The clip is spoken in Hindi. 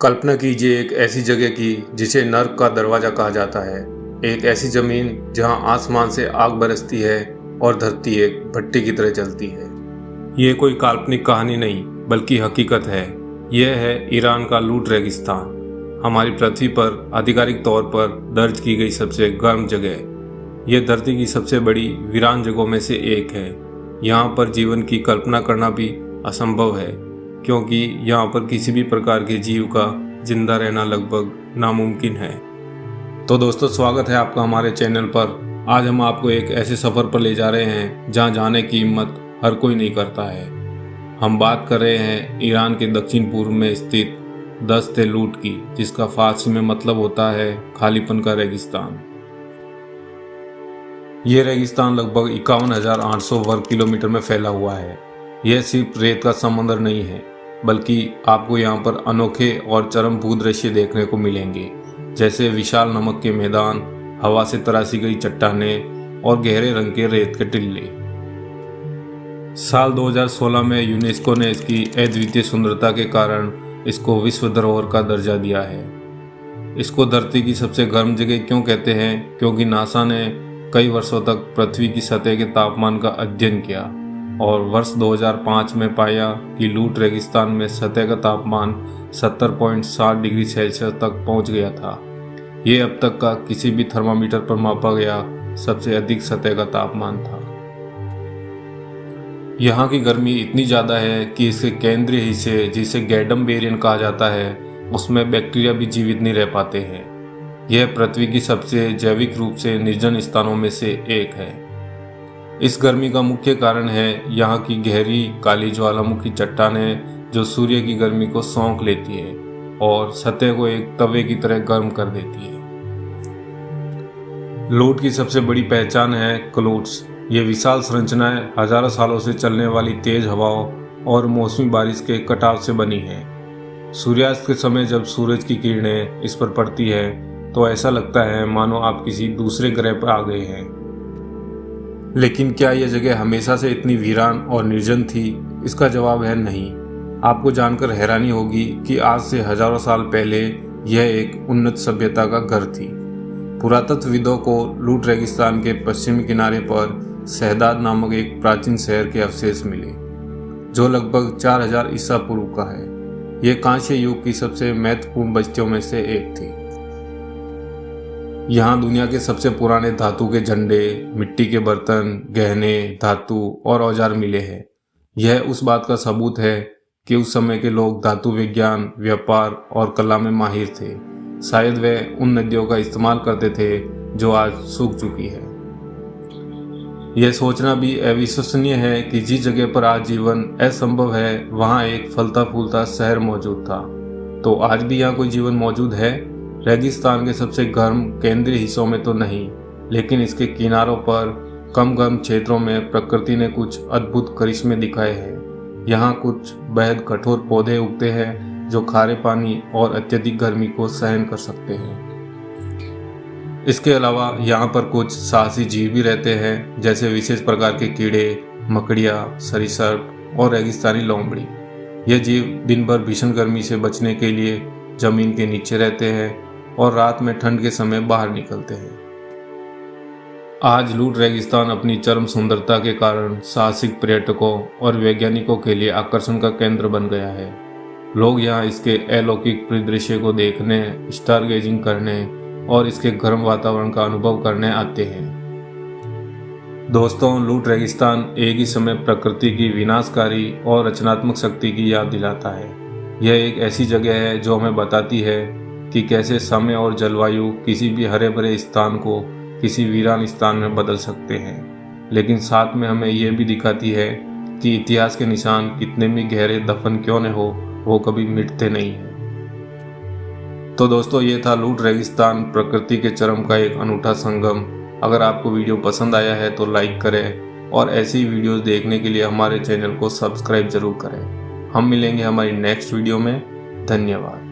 कल्पना कीजिए एक ऐसी जगह की जिसे नर्क का दरवाजा कहा जाता है। एक ऐसी जमीन जहां आसमान से आग बरसती है और धरती एक भट्टी की तरह जलती है। ये कोई काल्पनिक कहानी नहीं बल्कि हकीकत है। यह है ईरान का लूट रेगिस्तान, हमारी पृथ्वी पर आधिकारिक तौर पर दर्ज की गई सबसे गर्म जगह। यह धरती की सबसे बड़ी वीरान जगहों में से एक है। यहाँ पर जीवन की कल्पना करना भी असंभव है, क्योंकि यहाँ पर किसी भी प्रकार के जीव का जिंदा रहना लगभग नामुमकिन है। तो दोस्तों, स्वागत है आपका हमारे चैनल पर। आज हम आपको एक ऐसे सफ़र पर ले जा रहे हैं जहाँ जाने की हिम्मत हर कोई नहीं करता है। हम बात कर रहे हैं ईरान के दक्षिण पूर्व में स्थित दश्त-ए-लूट की, जिसका फारसी में मतलब होता है खालीपन का रेगिस्तान। ये रेगिस्तान लगभग 51,800 वर्ग किलोमीटर में फैला हुआ है। यह सिर्फ रेत का समंदर नहीं है, बल्कि आपको यहाँ पर अनोखे और चरम भूदृश्य देखने को मिलेंगे, जैसे विशाल नमक के मैदान, हवा से तराशी गई चट्टानें और गहरे रंग के रेत के टिल्ले। साल 2016 में यूनेस्को ने इसकी अद्वितीय सुंदरता के कारण इसको विश्व धरोहर का दर्जा दिया है। इसको धरती की सबसे गर्म जगह क्यों कहते हैं? क्योंकि नासा ने कई वर्षों तक पृथ्वी की सतह के तापमान का अध्ययन किया और वर्ष 2005 में पाया कि लूट रेगिस्तान में सतह का तापमान 70.7 डिग्री सेल्सियस तक पहुंच गया था। ये अब तक का किसी भी थर्मामीटर पर मापा गया सबसे अधिक सतह का तापमान था। यहाँ की गर्मी इतनी ज़्यादा है कि इसके केंद्रीय हिस्से, जिसे गैडम बेरियन कहा जाता है, उसमें बैक्टीरिया भी जीवित नहीं रह पाते हैं। यह पृथ्वी की सबसे जैविक रूप से निर्जन स्थानों में से एक है। इस गर्मी का मुख्य कारण है यहाँ की गहरी काली ज्वालामुखी चट्टानें, जो सूर्य की गर्मी को सोख लेती है और सतह को एक तवे की तरह गर्म कर देती है। लूट की सबसे बड़ी पहचान है क्लूट्स। ये विशाल संरचनाएं हजारों सालों से चलने वाली तेज हवाओं और मौसमी बारिश के कटाव से बनी है। सूर्यास्त के समय जब सूरज की किरणें इस पर पड़ती है तो ऐसा लगता है मानो आप किसी दूसरे ग्रह पर आ गए हैं। लेकिन क्या यह जगह हमेशा से इतनी वीरान और निर्जन थी? इसका जवाब है नहीं। आपको जानकर हैरानी होगी कि आज से हजारों साल पहले यह एक उन्नत सभ्यता का घर थी। पुरातत्वविदों को लूट रेगिस्तान के पश्चिमी किनारे पर शहदाद नामक एक प्राचीन शहर के अवशेष मिले, जो लगभग 4000 ईसा पूर्व का है। यह कांस्य युग की सबसे महत्वपूर्ण बस्तियों में से एक थी। यहाँ दुनिया के सबसे पुराने धातु के झंडे, मिट्टी के बर्तन, गहने, धातु और औजार मिले हैं। यह उस बात का सबूत है कि उस समय के लोग धातु विज्ञान, व्यापार और कला में माहिर थे। शायद वे उन नदियों का इस्तेमाल करते थे जो आज सूख चुकी है। यह सोचना भी अविश्वसनीय है कि जिस जगह पर आज जीवन असंभव है, वहाँ एक फलता फूलता शहर मौजूद था। तो आज भी यहाँ कोई जीवन मौजूद है? रेगिस्तान के सबसे गर्म केंद्रीय हिस्सों में तो नहीं, लेकिन इसके किनारों पर कम गर्म क्षेत्रों में प्रकृति ने कुछ अद्भुत करिश्मे दिखाए हैं। यहाँ कुछ बेहद कठोर पौधे उगते हैं जो खारे पानी और अत्यधिक गर्मी को सहन कर सकते हैं। इसके अलावा यहाँ पर कुछ साहसी जीव भी रहते हैं, जैसे विशेष प्रकार के कीड़े, मकड़ियाँ, सरीसृप और रेगिस्तानी लोमड़ी। ये जीव दिन भर भीषण गर्मी से बचने के लिए जमीन के नीचे रहते हैं और रात में ठंड के समय बाहर निकलते हैं। आज लूट रेगिस्तान अपनी चरम सुंदरता के कारण साहसिक पर्यटकों और वैज्ञानिकों के लिए आकर्षण का केंद्र बन गया है। लोग यहाँ इसके अलौकिक परिदृश्य को देखने, स्टार गेजिंग करने और इसके गर्म वातावरण का अनुभव करने आते हैं। दोस्तों, लूट रेगिस्तान एक ही समय प्रकृति की विनाशकारी और रचनात्मक शक्ति की याद दिलाता है। यह एक ऐसी जगह है जो हमें बताती है कि कैसे समय और जलवायु किसी भी हरे भरे स्थान को किसी वीरान स्थान में बदल सकते हैं, लेकिन साथ में हमें यह भी दिखाती है कि इतिहास के निशान कितने भी गहरे दफन क्यों न हो, वो कभी मिटते नहीं हैं। तो दोस्तों, ये था लूट रेगिस्तान, प्रकृति के चरम का एक अनूठा संगम। अगर आपको वीडियो पसंद आया है तो लाइक करें और ऐसी ही वीडियोस देखने के लिए हमारे चैनल को सब्सक्राइब जरूर करें। हम मिलेंगे हमारी नेक्स्ट वीडियो में। धन्यवाद।